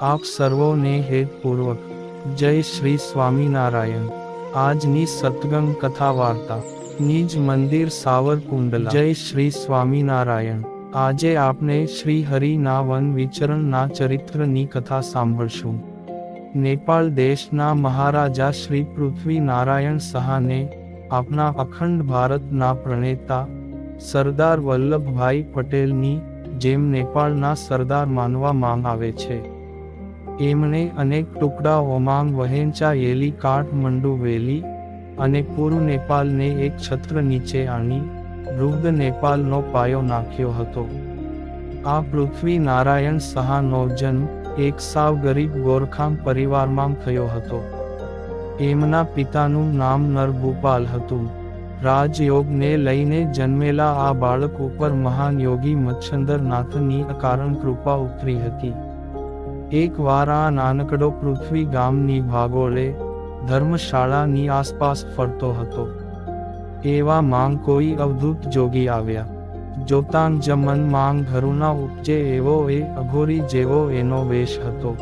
આપ સર્વોને હેતપૂર્વક જય શ્રી સ્વામિનારાયણ। આજની સત્સંગ કથા વાર્તા નિજ મંદિર સાવરકુંડલા। જય શ્રી સ્વામિનારાયણ। આજે આપણે શ્રી હરિના વન વિચરણના ચરિત્રની કથા સાંભળશું। નેપાળ દેશના મહારાજા શ્રી પૃથ્વી નારાયણ શાહને આપણા અખંડ ભારતના પ્રણેતા સરદાર વલ્લભભાઈ પટેલની જેમ નેપાળના સરદાર માનવામાં આવે છે। એમણે અનેક ટુકડાઓમાં વહેંચાયેલી કાઠમંડુ વેલી અને પૂર્વ નેપાળને એક છત્ર નીચે આણી વૃદ્ધ નેપાળનો પાયો નાખ્યો હતો। આ પૃથ્વી નારાયણ શાહનો જન્મ એક સાવ ગરીબ ગોરખા પરિવારમાં થયો હતો। એમના પિતાનું નામ નરભૂપાલ હતું। રાજયોગને લઈને જન્મેલા આ બાળક ઉપર મહાન યોગી મચ્છંદર નાથની અકારણ કૃપા ઉતરી હતી। એકવાર આ નાનકડો પૃથ્વી ગામની ભાગોળે ધર્મશાળાની આસપાસ ફરતો હતો। એવા માંગ કોઈ અવધૂત જોગી આવ્યા। જોતાંગ જ મન માંગ ઘરુના ઉપજે એવો એ અઘોરી જેવો એનો વેશ હતો।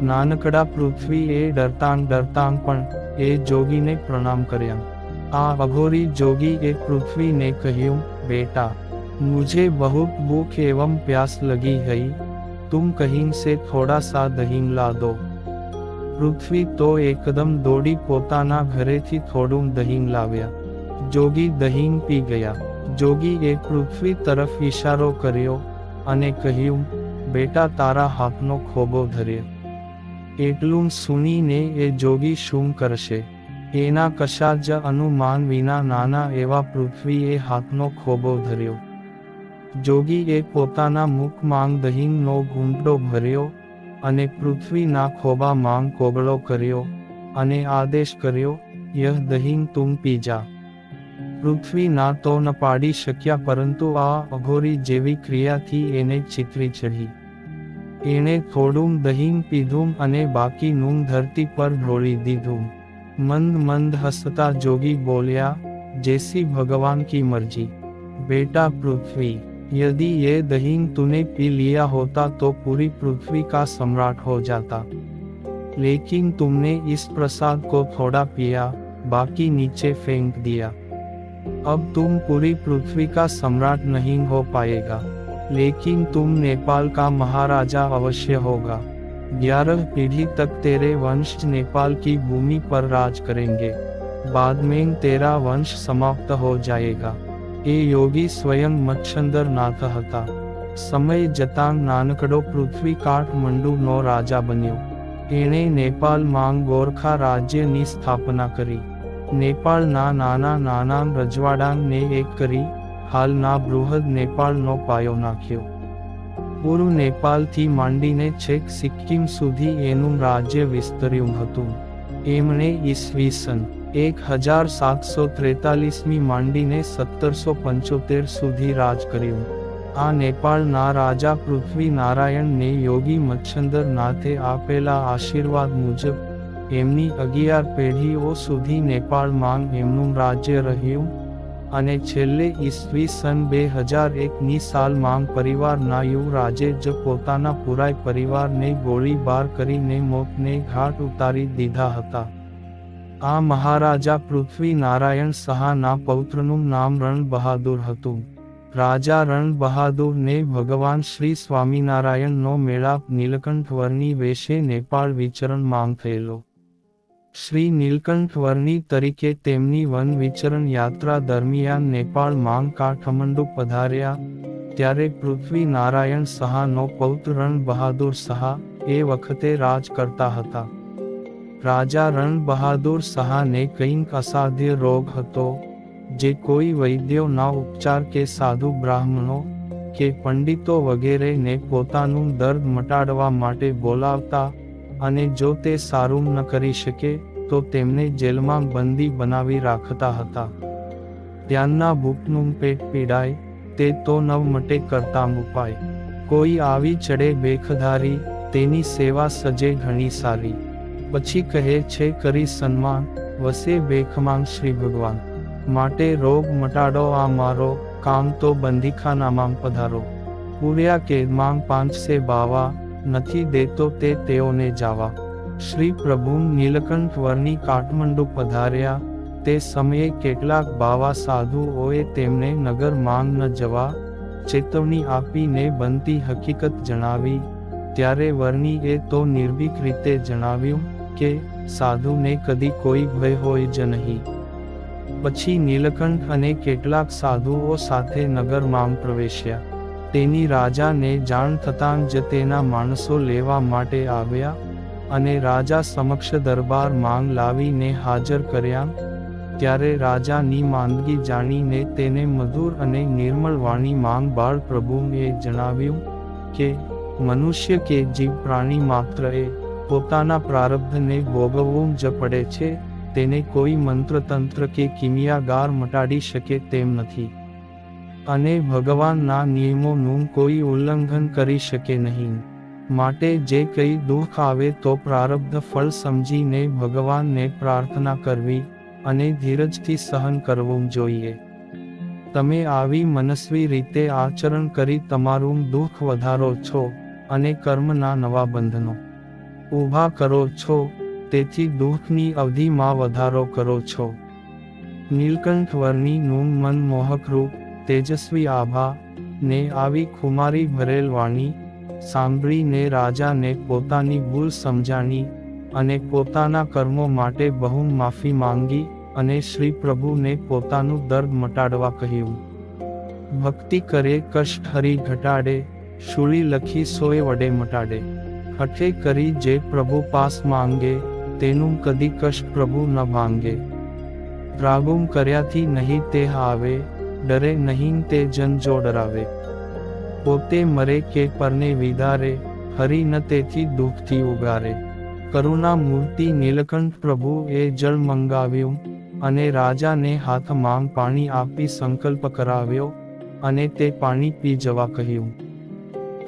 નાનકડા પૃથ્વીએ ડરતાંગ પણ એ જોગીને પ્રણામ કર્યા। આ અઘોરી જોગી એ પૃથ્વીને કહ્યું, બેટા, મુझे बहुत भूख एवं प्यास लगी है, तुम कहीं से थोड़ा सा दહીં ला दो। પૃથ્વી તો એકદમ દોડી પોતાના ઘરેથી થોડું દહીં લાવ્યા। જોગી દહીં પી ગયા। જોગીએ પૃથ્વી તરફ ઈશારો કર્યો અને કહ્યું, બેટા, તારા હાથનો ખોબો ધર્યો। એટલું સુનીને એ જોગી શું કરશે? એના કશા જ અનુમાન વિના નાના એવા પૃથ્વીએ હાથનો ખોબો ધર્યો। જોગીએ પોતાના મુખમાં દહીંનો ઘૂંટડો ભર્યો અને પૃથ્વીના ખોબા માંગ કોગળો કર્યો અને આદેશ કર્યો, યહ દહીં તું પી જા। પૃથ્વી ના તો ન પાડી શક્યા, પરંતુ આ અઘોરી જેવી ક્રિયાથી એને ચિતરી ચઢી। એણે થોડું દહીં પીધું અને બાકીનું ધરતી પર ઢોળી દીધું। મંદ હસતા જોગી બોલ્યા, जैसी भगवान की मर्जी। बेटा पृथ्वी, यदि ये दહીં तूने पी लिया होता तो पूरी पृथ्वी का सम्राट हो जाता, लेकिन तुमने इस प्रसाद को थोड़ा पिया, बाकी नीचे फेंक दिया। अब तुम पूरी पृथ्वी का सम्राट नहीं हो पाएगा, लेकिन तुम नेपाल का महाराजा अवश्य होगा। 11 पीढ़ी तक तेरे वंश नेपाल की भूमि पर राज करेंगे, बाद में तेरा वंश समाप्त हो जाएगा। એ યોગી સ્વયં મચ્છંદર નાથ હતા। સમય જતાં નાનકડો પૃથ્વી કાઠમંડુનો રાજા બન્યો। એણે નેપાળમાં ગોરખા રાજ્યની સ્થાપના કરી। નેપાળના નાના રજવાડાને એક કરી હાલના બૃહદ નેપાળનો પાયો નાખ્યો। પૂર્વ નેપાળથી માંડીને છેક સિક્કિમ સુધી એનું રાજ્ય વિસ્તર્યું હતું। એમણે ઈસવીસન 1743 માંડીને 1775 સુધી રાજ કર્યું। આ નેપાળના રાજા પૃથ્વી નારાયણને યોગી મચ્છંદર નાથે આપેલા આશીર્વાદ મુજબ એમની 11 પેઢીઓ સુધી નેપાળમાં એમનું રાજ્ય રહ્યું અને છેલ્લે ઈસવીસન 2001ની સાલમાં પરિવારના યુવરાજે જ પોતાના પૂરાય પરિવારને ગોળીબાર કરીને મોતને ઘાટ ઉતારી દીધા હતા। આ મહારાજા પૃથ્વી નારાયણ શાહના પૌત્રનું નામ રણ બહાદુર હતું। રાજા રણ બહાદુરને ભગવાન શ્રી સ્વામિનારાયણનો મેળાપ નીલકંઠ વર્ણી વેશે નેપાળ વિચરણ માંગ થયેલો। શ્રી નીલકંઠ વર્ણી તરીકે તેમની વન વિચરણ યાત્રા દરમિયાન નેપાળ માંગ કાઠમંડુ પધાર્યા ત્યારે પૃથ્વી નારાયણ શાહનો પૌત્ર રણ બહાદુર શાહ એ વખતે રાજ કરતા હતા। રાજા રણ બહાદુર શાહને કંઈક અસાધ્ય રોગ હતો, જે કોઈ વૈદ્યોના ઉપચાર કે સાધુ બ્રાહ્મણો કે પંડિતો વગેરેને પોતાનું દર્દ મટાડવા માટે બોલાવતા અને જો તે સારું ન કરી શકે તો તેમને જેલમાં બંદી બનાવી રાખતા હતા। ત્યાંના ભૂખનું પેટ પીડાય તે તો નવ મટે કરતા ઉપાય, કોઈ આવી ચડે બેખધારી તેની સેવા સજે ઘણી સારી। પછી કહે છે કરી સન્માન વસે ભેખમાંગ શ્રી ભગવાન, માટે રોગ મટાડો આ મારો, કામ તો બંદીખાનામાં પધારો। પૂર્યા કેદમાંગ 5 સે બાવા, નથી દેતો તે તેઓને જાવા. શ્રી પ્રભુ નીલકંઠ વર્ણી કાઠમંડુ પધાર્યા તે સમયે કેટલાક બાવા સાધુઓએ તેમને નગર માંગ ન જવા ચેતવણી આપીને બનતી હકીકત જણાવી. ત્યારે વર્ણીએ તો નિર્ભીક રીતે જણાવ્યું કે સાધુને કદી કોઈ ભય હોય જ નહીં. પછી નીલકંઠ અને કેટલાક સાધુઓ સાથે નગર માંગ પ્રવેશ્યા. તેની રાજાને જાણ થતાં જ તેના માણસો લેવા માટે આવ્યા અને રાજા સમક્ષ દરબાર માંગ લાવીને હાજર કર્યા. ત્યારે રાજાની માંદગી જાણીને તેને મધુર અને નિર્મળ વાણી માંગ બાળ પ્રભુએ જણાવ્યું કે મનુષ્ય કે જીવ પ્રાણી માત્રએ પોતાના પ્રારબ્ધને ભોગવવું જ પડે છે. તેને કોઈ મંત્ર તંત્ર કે કિમિયાગાર મટાડી શકે તેમ નથી અને ભગવાનના નિયમોનું કોઈ ઉલ્લંઘન કરી શકે નહીં. માટે જે કંઈ દુઃખ આવે તો પ્રારબ્ધ ફળ સમજીને ભગવાનને પ્રાર્થના કરવી અને ધીરજથી સહન કરવું જોઈએ. તમે આવી મનસ્વી રીતે આચરણ કરી તમારું દુઃખ વધારો છો અને કર્મના નવા બંધનો ઊભા કરો છો. તેથી દુઃખની અવધિમાં વધારો કરો છો. નીલકંઠ વર્ણીનું મન મોહક રૂપ તેજસ્વી આભા ને આવી ખુમારી ભરેલ વાણી સાંભળીને રાજાને પોતાની ભૂલ સમજાણી અને પોતાના કર્મો માટે બહુ માફી માંગી અને શ્રી પ્રભુને પોતાનું દર્દ મટાડવા કહ્યું. ભક્તિ કરે કષ્ટ હરી ઘટાડે, શૂળી લખી સોય વડે મટાડે. હઠે કરી જે પ્રભુ પાસ માંગે, તેનું કદી કષ્ટ પ્રભુ ન ભાંગે. રાગુમ કર્યાથી નહીં તે આવે, ડરે નહીં તે જન જો ડરાવે. પોતે મરે કે પરને વિદારે, હરિ ન તેથી દુઃખથી ઉગારે. કરુણા મૂર્તિ નીલકંઠ પ્રભુએ જળ મંગાવ્યું અને રાજાને હાથમાં પાણી આપી સંકલ્પ કરાવ્યો અને તે પાણી પી જવા કહ્યું.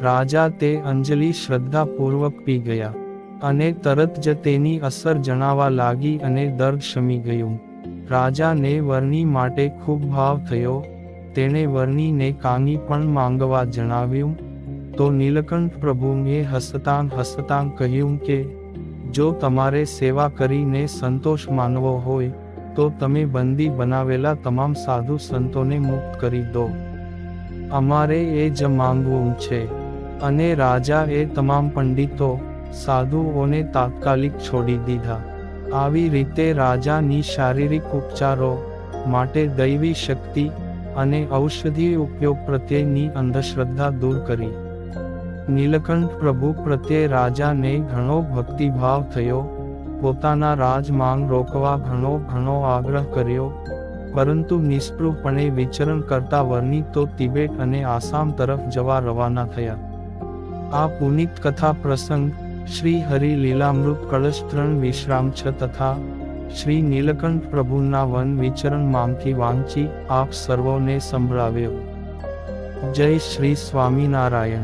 રાજા તે અંજલિ શ્રદ્ધાપૂર્વક પી ગયા અને તરત જ તેની અસર જણાવા લાગી અને દર્દ શમી ગયું. રાજાને વર્ણી માટે ખૂબ ભાવ થયો. તેણે વર્ણીને કાંગી પણ માંગવા જણાવ્યું. તો નીલકંઠ પ્રભુએ હસતાં હસતાં કહ્યું કે જો તમારે સેવા કરીને સંતોષ માનવો હોય તો તમે બંદી બનાવેલા તમામ સાધુ સંતોને મુક્ત કરી દો. અમારે એ જ માંગવું છે. અને રાજાએ તમામ પંડિતો સાધુઓને તાત્કાલિક છોડી દીધા. આવી રીતે રાજાની શારીરિક ઉપચારો માટે દૈવી શક્તિ અને ઔષધિ ઉપયોગ પ્રત્યેની અંધશ્રદ્ધા દૂર કરી. નીલકંઠ પ્રભુ પ્રત્યે રાજાને ઘણો ભક્તિભાવ થયો. પોતાના રાજમાંગ રોકવા ઘણો આગ્રહ કર્યો, પરંતુ નિષ્પૃહપણે વિચરણ કરતા વર્ણી તો તિબેટ અને આસામ તરફ જવા રવાના થયા. આ પુનિત કથા પ્રસંગ શ્રી હરિ લીલામૃત કળશ 3 વિશ્રામ 6 તથા શ્રી નીલકંઠ પ્રભુના વન વિચરણ માંથી વાંચી આપ સર્વોને સંભળાવ્યો. જય શ્રી સ્વામિનારાયણ.